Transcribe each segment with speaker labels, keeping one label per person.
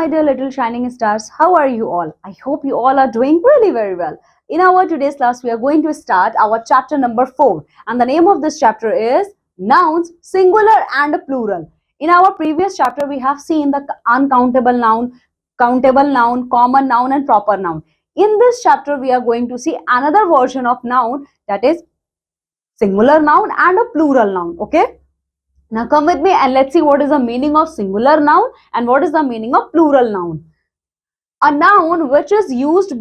Speaker 1: my dear little shining stars. How are you all? I hope you all are doing really very well. In our today's class, we are going to start our chapter number 4. And the name of this chapter is Nouns, Singular and Plural. In our previous chapter, we have seen the uncountable noun, countable noun, common noun and proper noun. In this chapter, we are going to see another version of noun, that is singular noun and a plural noun. Okay. Now come with me and let's see what is the meaning of singular noun and what is the meaning of plural noun. A noun which is used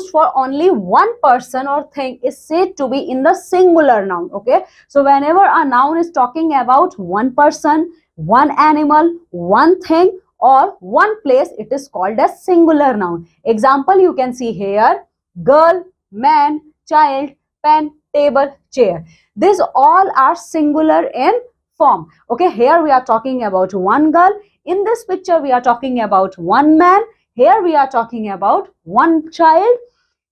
Speaker 1: for only one person or thing is said to be in the singular noun. Okay, so whenever a noun is talking about one person, one animal, one thing or one place, it is called as singular noun. Example you can see here: girl, man, child, pen, table, chair. These all are singular in form. Okay, here we are talking about one girl. In this picture, we are talking about one man. Here we are talking about one child.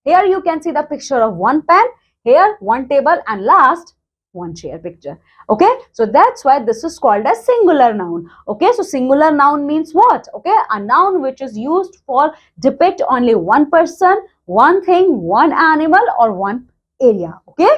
Speaker 1: Here you can see the picture of one pen. Here one table, and last one chair picture. Okay, so that's why this is called as singular noun. Okay, so singular noun means what? Okay, a noun which is used for depict only one person, one thing, one animal or one area. Okay.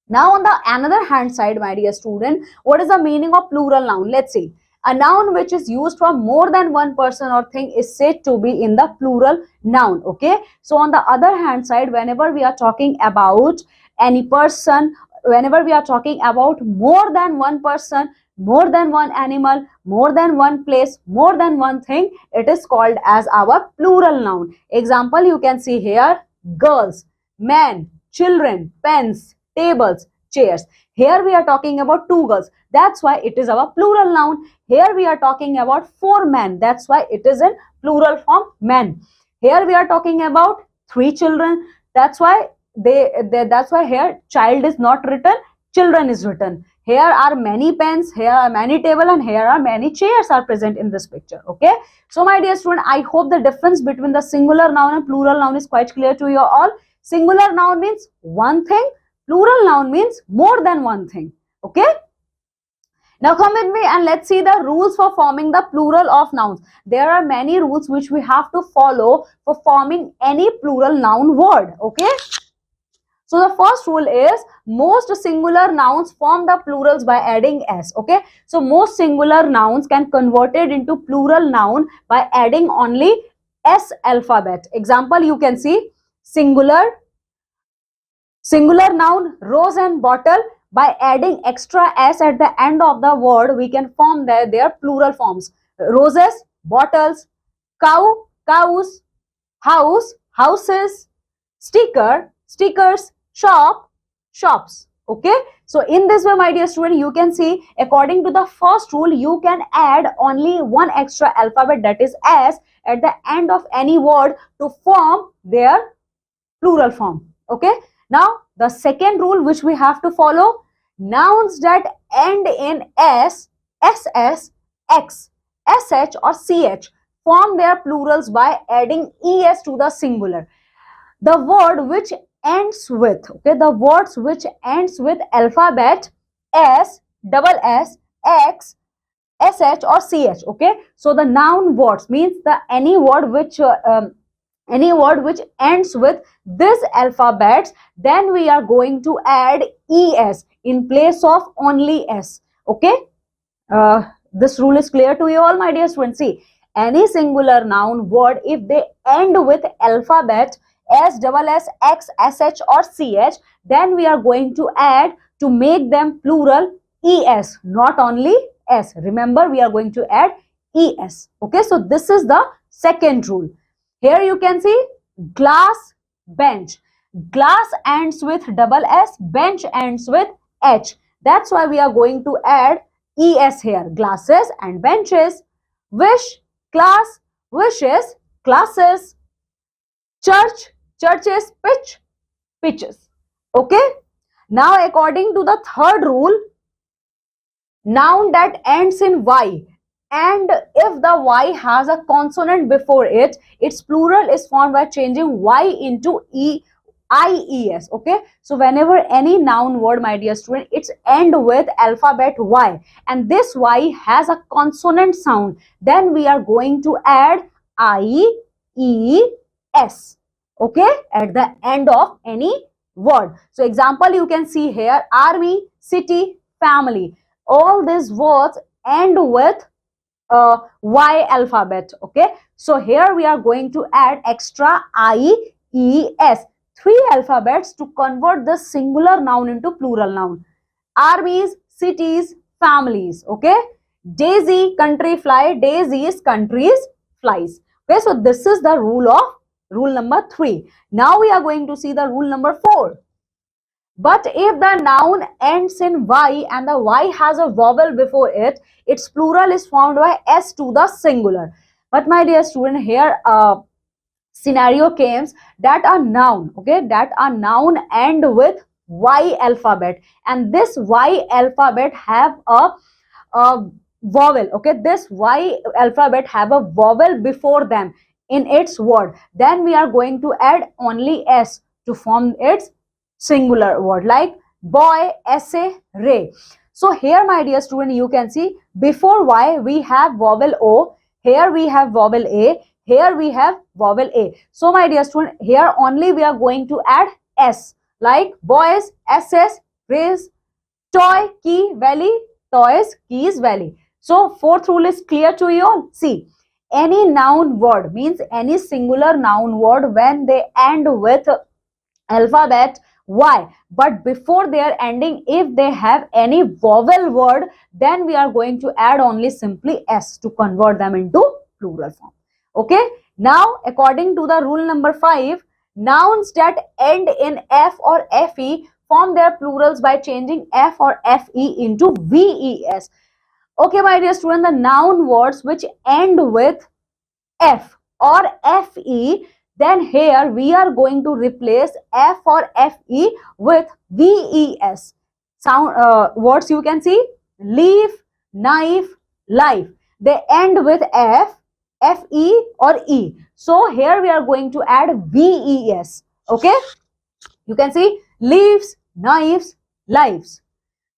Speaker 1: Now on the another hand side, my dear student, what is the meaning of plural noun? Let's see. A noun which is used for more than one person or thing is said to be in the plural noun. Okay. So on the other hand side, whenever we are talking about any person, whenever we are talking about more than one person, more than one animal, more than one place, more than one thing, it is called as our plural noun. Example you can see here: girls, men, children, pens, tables, chairs. Here we are talking about two girls. That's why it is our plural noun. Here we are talking about four men. That's why it is in plural form, men. Here we are talking about three children. That's why here child is not written, children is written. Here are many pens, here are many table, and here are many chairs are present in this picture. Okay. So my dear student, I hope the difference between the singular noun and plural noun is quite clear to you all. Singular noun means one thing. Plural noun means more than one thing. Okay. Now come with me and let's see the rules for forming the plural of nouns. There are many rules which we have to follow for forming any plural noun word. Okay. So the first rule is most singular nouns form the plurals by adding s. Okay. So most singular nouns can converted into plural noun by adding only s alphabet. Example you can see: singular noun rose and bottle. By adding extra s at the end of the word, we can form their plural forms: roses, bottles, cow, cows, house, houses, sticker, stickers, shop, shops. Okay. So in this way, my dear student, you can see according to the first rule, you can add only one extra alphabet, that is s, at the end of any word to form their plural form. Okay. Now the second rule which we have to follow: nouns that end in s, ss, x, sh or ch form their plurals by adding es to the singular. The word which ends with, okay, the words which ends with alphabet s, double s, x, sh or ch. Okay, so the noun words means the any word which ends with this alphabets, then we are going to add es in place of only s. Okay, this rule is clear to you all, my dear students. See, any singular noun word, if they end with alphabet s, double s, x, sh or ch, then we are going to add, to make them plural, es, not only s. Remember, we are going to add es. Okay, so this is the second rule. Here you can see glass, bench. Glass ends with double s, bench ends with h. That's why we are going to add es here. Glasses and benches. Wish, class, wishes, classes. Church, churches, pitch, pitches. Okay. Now according to the third rule, noun that ends in y, and if the y has a consonant before it, its plural is formed by changing y into IES. Okay, so whenever any noun word, my dear student, it's end with alphabet Y, and this Y has a consonant sound, then we are going to add IES. Okay, at the end of any word. So example you can see here: army, city, family. All these words end with Y alphabet. Okay, so here we are going to add extra IES, three alphabets, to convert the singular noun into plural noun. Armies, cities, families. Okay, daisy, country fly, daisies, countries, flies. Okay, so this is the rule number 3. Now we are going to see the rule number 4. But if the noun ends in Y and the Y has a vowel before it, its plural is formed by S to the singular. But my dear student, here scenario comes that a noun, okay, that a noun end with Y alphabet, and this Y alphabet have a vowel. Okay, this Y alphabet have a vowel before them in its word. Then we are going to add only S to form its singular word, like boy, essay, ray. So here, my dear student, you can see before Y we have vowel O, here we have vowel A, here we have vowel A. So my dear student, here only we are going to add S, like boys, SS, rays, toy, key, valley, toys, keys, valley. So fourth rule is clear to you all. See, any noun word, means any singular noun word, when they end with alphabet Y, but before their ending, if they have any vowel word, then we are going to add only simply S to convert them into plural form. Okay, now according to the rule number 5, nouns that end in F or FE form their plurals by changing F or FE into VES. Okay, my dear student, the noun words which end with F or FE, then here we are going to replace F or FE with VES. Sound words you can see: leaf, knife, life. They end with F, FE or E. So here we are going to add VES. Okay, you can see leaves, knives, lives.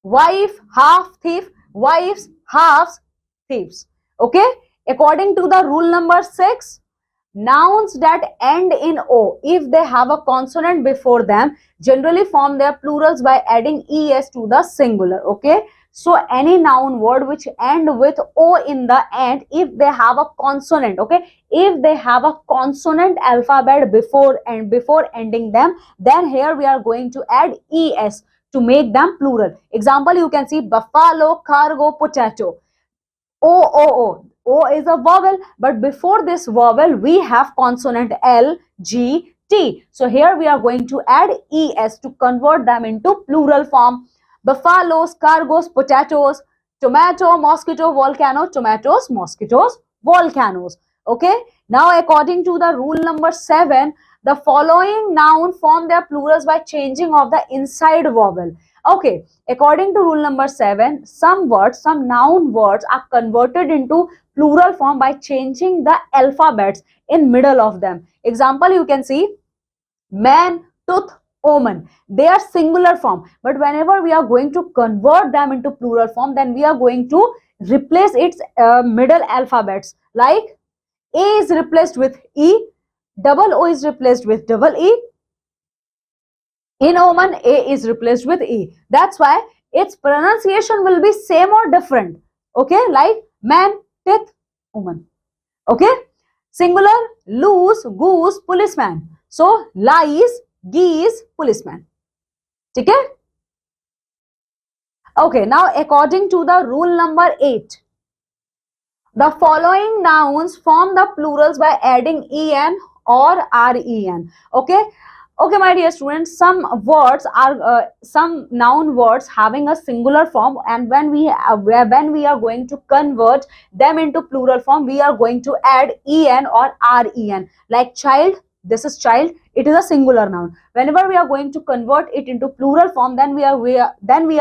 Speaker 1: Wife, half thief, wives, halves, thieves. Okay, according to the rule number 6, nouns that end in O, if they have a consonant before them, generally form their plurals by adding ES to the singular. Okay, so any noun word which end with O in the end, if they have a consonant, okay, if they have a consonant alphabet before ending them, then here we are going to add ES to make them plural. Example you can see: buffalo, cargo, potato. O is a vowel, but before this vowel we have consonant L, G, T. So here we are going to add ES to convert them into plural form. Buffaloes, cargos, potatoes, tomato, mosquito, volcano, tomatoes, mosquitoes, volcanoes. Okay, now according to the rule number 7, the following noun form their plurals by changing of the inside vowel. Okay, according to rule number 7, some noun words are converted into plural form by changing the alphabets in middle of them. Example you can see: man, tooth, omen. They are singular form, but whenever we are going to convert them into plural form, then we are going to replace its middle alphabets, like A is replaced with E, double O is replaced with double E. In omen, A is replaced with E. That's why its pronunciation will be same or different. Okay, like man, teeth, omen. Okay, singular: loose, goose, policeman. So lies, geese, policeman. Okay. Okay, now according to the rule number 8, the following nouns form the plurals by adding en or ren. Okay. Okay, my dear students, some noun words having a singular form, and when we are going to convert them into plural form, we are going to add en or ren. Like child, this is child. It is a singular noun. Whenever we are going to convert it into plural form, then we are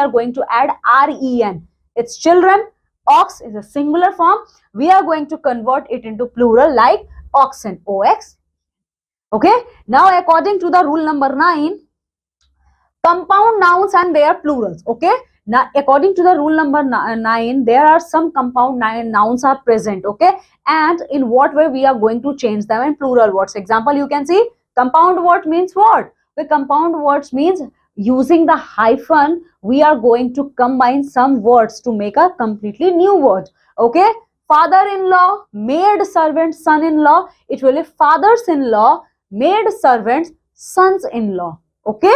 Speaker 1: going to add ren. It's children. Ox is a singular form. We are going to convert it into plural, like oxen. Ox. Okay, now according to the rule number 9, compound nouns and their plurals. Okay, now according to the rule number 9, there are some compound nouns are present. Okay, and in what way we are going to change them in plural words. Example, you can see compound word means what? The compound words means using the hyphen we are going to combine some words to make a completely new word. Okay, father-in-law, maid servant, son-in-law, it will be fathers-in-law, maid servants, sons-in-law. Okay,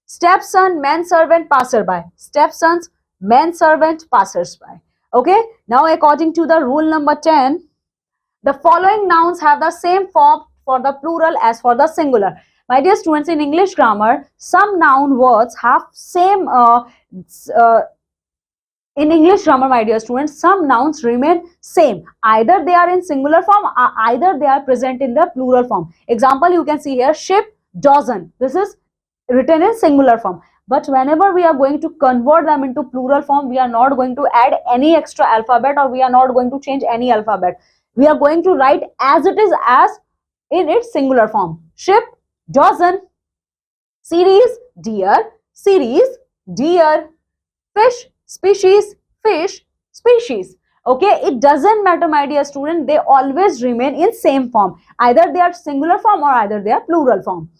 Speaker 1: stepson, manservant, passerby. Stepsons, manservant, passersby. Okay. Now, according to the rule number 10, the following nouns have the same form for the plural as for the singular. My dear students, in English grammar, some noun words have same uh, in English grammar, my dear students, some nouns remain same. Either they are in singular form or either they are present in the plural form. Example, you can see here, ship, dozen. This is written in singular form. But whenever we are going to convert them into plural form, we are not going to add any extra alphabet or we are not going to change any alphabet. We are going to write as it is as in its singular form. Ship, dozen, series, deer, series, deer, fish, species, fish, species. Okay, it doesn't matter, my dear student, they always remain in same form. Either they are singular form or either they are plural form.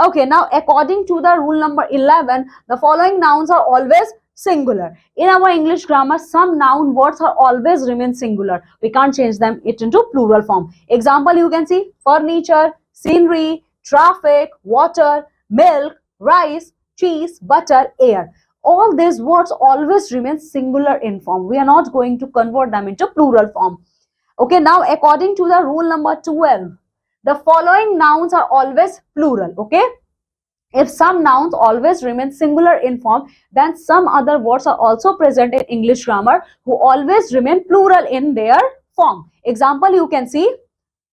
Speaker 1: Okay, now according to the rule number 11, the following nouns are always singular. In our English grammar, some noun words are always remain singular. We can't change them it into plural form. Example, you can see furniture, scenery, traffic, water, milk, rice, cheese, butter, air. All these words always remain singular in form. We are not going to convert them into plural form. Okay, now according to the rule number 12, the following nouns are always plural. Okay, if some nouns always remain singular in form, then some other words are also present in English grammar who always remain plural in their form. Example, you can see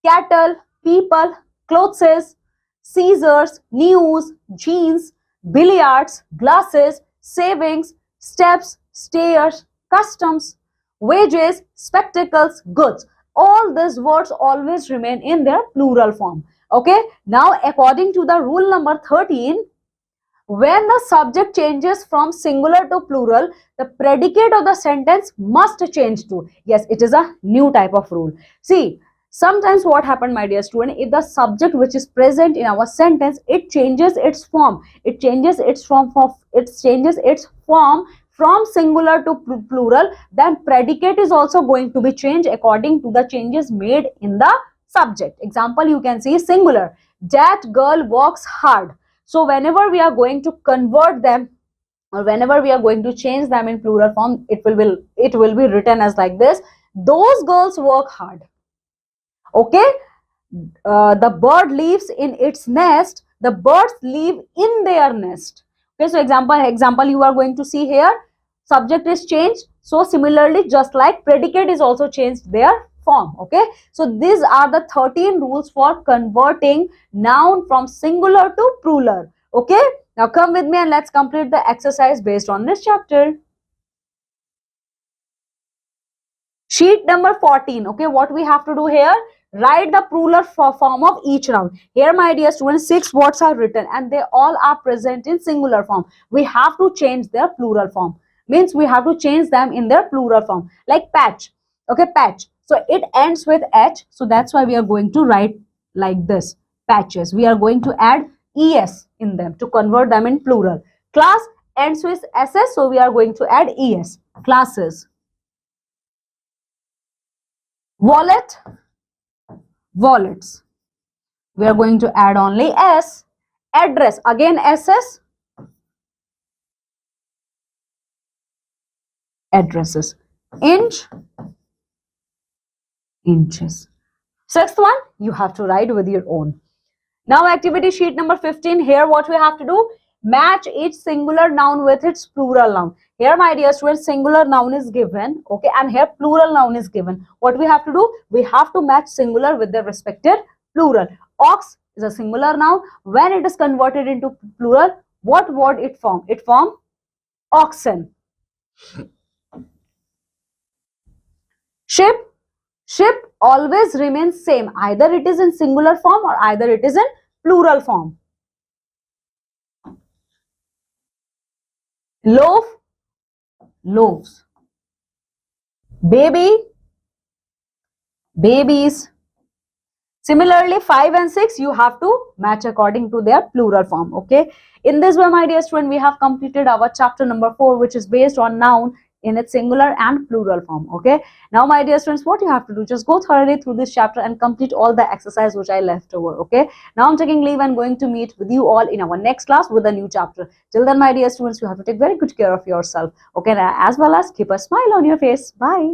Speaker 1: cattle, people, clothes, scissors, news, jeans, billiards, glasses, savings, steps, stairs, customs, wages, spectacles, goods. All these words always remain in their plural form. Okay, now according to the rule number 13, when the subject changes from singular to plural, the predicate of the sentence must change too. Yes, it is a new type of rule. See, sometimes what happened, my dear student, if the subject which is present in our sentence, it changes its form. It changes its form from singular to plural, then predicate is also going to be changed according to the changes made in the subject. Example, you can see singular. That girl works hard. So whenever we are going to convert them or whenever we are going to change them in plural form, it will be written as like this. Those girls work hard. Okay, the bird lives in its nest. The birds live in their nest. Okay, so example you are going to see here. Subject is changed. So similarly, just like predicate is also changed their form. Okay, so these are the 13 rules for converting noun from singular to plural. Okay, now come with me and let's complete the exercise based on this chapter. Sheet number 14. Okay, what we have to do here? Write the plural form of each noun. Here, my dear students, 6 words are written and they all are present in singular form. We have to change their plural form. Means we have to change them in their plural form. Like patch. Okay, patch. So it ends with H. So that's why we are going to write like this. Patches. We are going to add ES in them to convert them in plural. Class ends with SS. So we are going to add ES. Classes. Wallet, wallets. We are going to add only S. Address, again SS. Addresses. Inch, inches. Sixth one, you have to write with your own. Now activity sheet number 15. Here what we have to do? Match each singular noun with its plural noun. Here, my dear students, singular noun is given. Okay, and here plural noun is given. What we have to do? We have to match singular with the respective plural. Ox is a singular noun. When it is converted into plural, what word it form? It form oxen. Ship. Ship always remains same. Either it is in singular form or either it is in plural form. Loaf, loaves. Baby, babies. Similarly, 5 and 6, you have to match according to their plural form. Okay. In this way, my dear student, we have completed our chapter number 4, which is based on noun in its singular and plural form. Okay. Now, my dear students, what you have to do, just go thoroughly through this chapter and complete all the exercise which I left over. Okay. Now, I'm taking leave and going to meet with you all in our next class with a new chapter. Till then, my dear students, you have to take very good care of yourself. Okay. As well as keep a smile on your face. Bye.